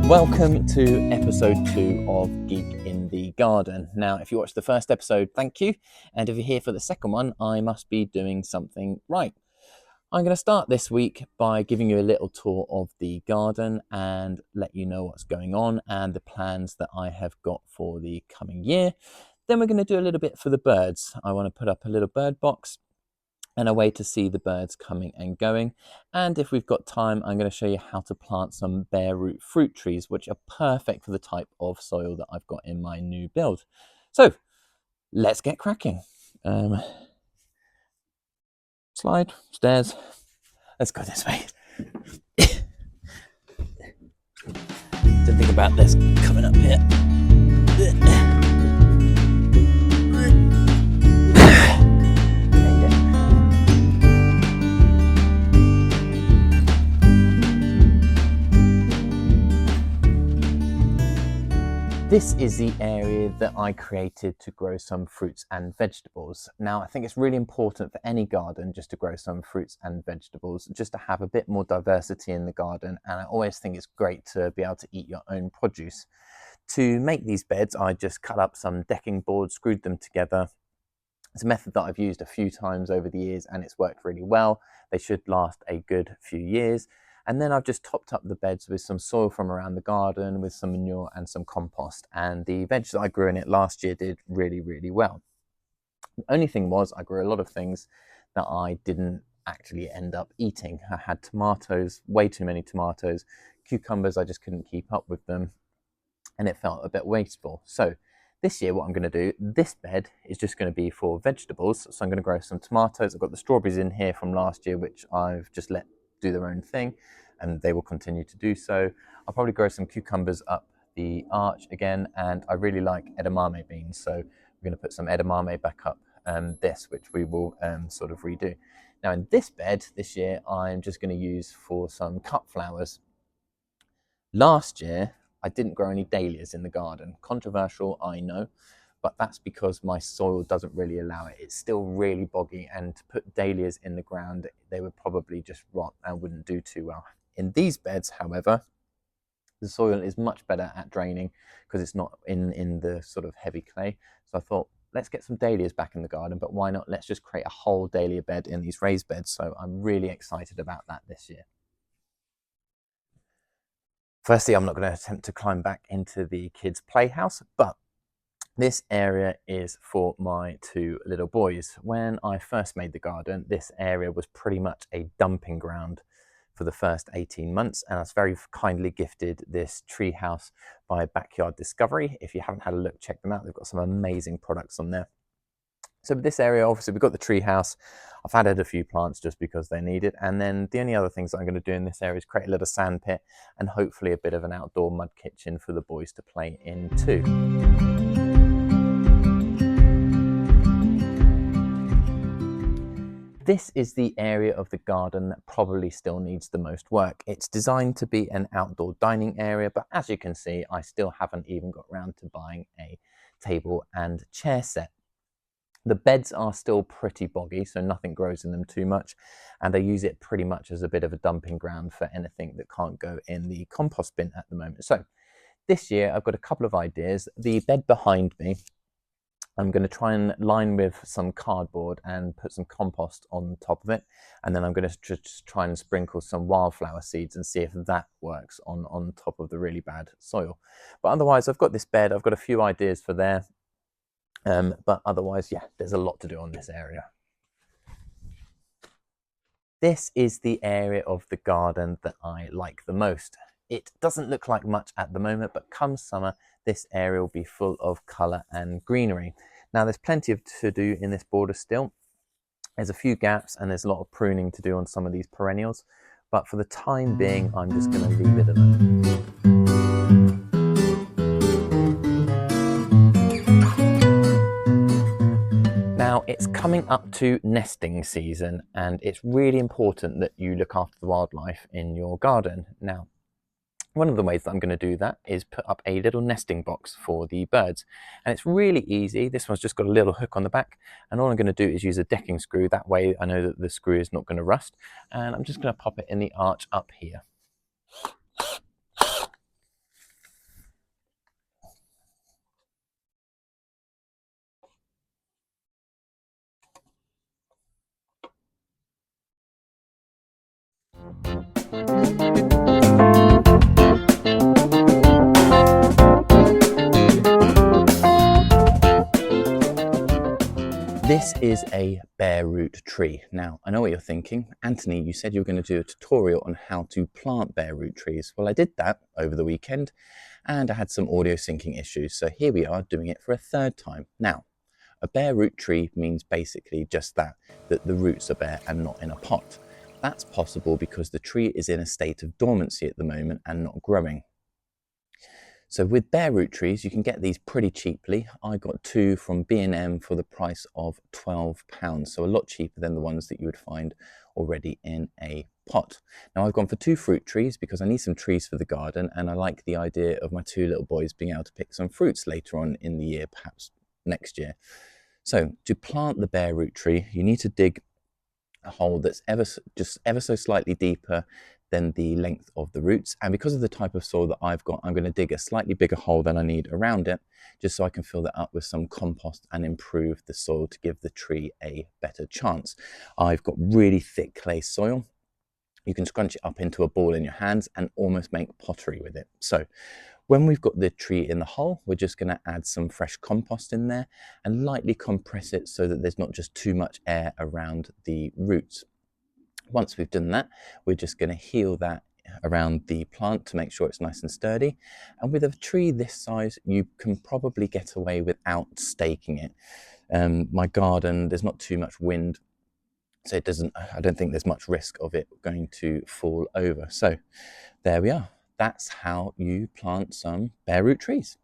Welcome to episode 2 of Geek in the Garden. Now, if you watched the first episode, thank you. And if you're here for the second one, I must be doing something right. I'm going to start this week by giving you a little tour of the garden and let you know what's going on and the plans that I have got for the coming year. Then we're going to do a little bit for the birds. I want to put up a little bird box and a way to see the birds coming and going. And if we've got time, I'm going to show you how to plant some bare root fruit trees, which are perfect for the type of soil that I've got in my new build. So let's get cracking. Slide, stairs. Let's go this way. Didn't think about this coming up here. This is the area that I created to grow some fruits and vegetables. Now, I think it's really important for any garden just to grow some fruits and vegetables, just to have a bit more diversity in the garden. And I always think it's great to be able to eat your own produce. To make these beds, I just cut up some decking boards, screwed them together. It's a method that I've used a few times over the years and it's worked really well. They should last a good few years. And then I've just topped up the beds with some soil from around the garden, with some manure and some compost. And the veg that I grew in it last year did really, really well. The only thing was I grew a lot of things that I didn't actually end up eating. I had tomatoes, way too many tomatoes, cucumbers, I just couldn't keep up with them. And it felt a bit wasteful. So this year what I'm going to do, this bed is just going to be for vegetables. So I'm going to grow some tomatoes. I've got the strawberries in here from last year, which I've just let do their own thing, and they will continue to do so. I'll probably grow some cucumbers up the arch again, and I really like edamame beans, so we're going to put some edamame back up this, which we will sort of redo. Now in this bed this year, I'm just going to use for some cut flowers. Last year, I didn't grow any dahlias in the garden. Controversial, I know, but that's because my soil doesn't really allow it. It's still really boggy, and to put dahlias in the ground, they would probably just rot and wouldn't do too well. In these beds, however, the soil is much better at draining because it's not in the sort of heavy clay. So I thought, let's get some dahlias back in the garden, but why not? Let's just create a whole dahlia bed in these raised beds. So I'm really excited about that this year. Firstly, I'm not going to attempt to climb back into the kids' playhouse, but this area is for my two little boys. When I first made the garden, this area was pretty much a dumping ground for the first 18 months, and I was very kindly gifted this tree house by Backyard Discovery. If you haven't had a look, check them out. They've got some amazing products on there. So this area, obviously, we've got the tree house. I've added a few plants just because they need it. And then the only other things that I'm going to do in this area is create a little sand pit and hopefully a bit of an outdoor mud kitchen for the boys to play in too. This is the area of the garden that probably still needs the most work. It's designed to be an outdoor dining area, but as you can see, I still haven't even got around to buying a table and chair set. The beds are still pretty boggy, so nothing grows in them too much, and I use it pretty much as a bit of a dumping ground for anything that can't go in the compost bin at the moment. So this year I've got a couple of ideas. The bed behind me, I'm going to try and line with some cardboard and put some compost on top of it. And then I'm going to just try and sprinkle some wildflower seeds and see if that works on top of the really bad soil. But otherwise, I've got this bed. I've got a few ideas for there. But otherwise, yeah, there's a lot to do on this area. This is the area of the garden that I like the most. It doesn't look like much at the moment, but come summer, this area will be full of colour and greenery. Now, there's plenty to do in this border still. There's a few gaps and there's a lot of pruning to do on some of these perennials. But for the time being, I'm just going to leave it alone. Now, it's coming up to nesting season, and it's really important that you look after the wildlife in your garden. Now, one of the ways that I'm going to do that is put up a little nesting box for the birds. And it's really easy. This one's just got a little hook on the back. And all I'm going to do is use a decking screw. That way I know that the screw is not going to rust. And I'm just going to pop it in the arch up here. This is a bare root tree. Now, I know what you're thinking. Anthony, you said you were going to do a tutorial on how to plant bare root trees. Well, I did that over the weekend and I had some audio syncing issues. So here we are doing it for a third time. Now, a bare root tree means basically just that the roots are bare and not in a pot. That's possible because the tree is in a state of dormancy at the moment and not growing. So with bare root trees, you can get these pretty cheaply. I got 2 from B&M for the price of £12, so a lot cheaper than the ones that you would find already in a pot. Now I've gone for 2 fruit trees because I need some trees for the garden, and I like the idea of my 2 little boys being able to pick some fruits later on in the year, perhaps next year. So to plant the bare root tree, you need to dig a hole that's just ever so slightly deeper than the length of the roots. And because of the type of soil that I've got, I'm going to dig a slightly bigger hole than I need around it, just so I can fill that up with some compost and improve the soil to give the tree a better chance. I've got really thick clay soil. You can scrunch it up into a ball in your hands and almost make pottery with it. So when we've got the tree in the hole, we're just going to add some fresh compost in there and lightly compress it so that there's not just too much air around the roots. Once we've done that, we're just going to heal that around the plant to make sure it's nice and sturdy. And with a tree this size, you can probably get away without staking it. My garden, there's not too much wind, so I don't think there's much risk of it going to fall over. So there we are. That's how you plant some bare root trees.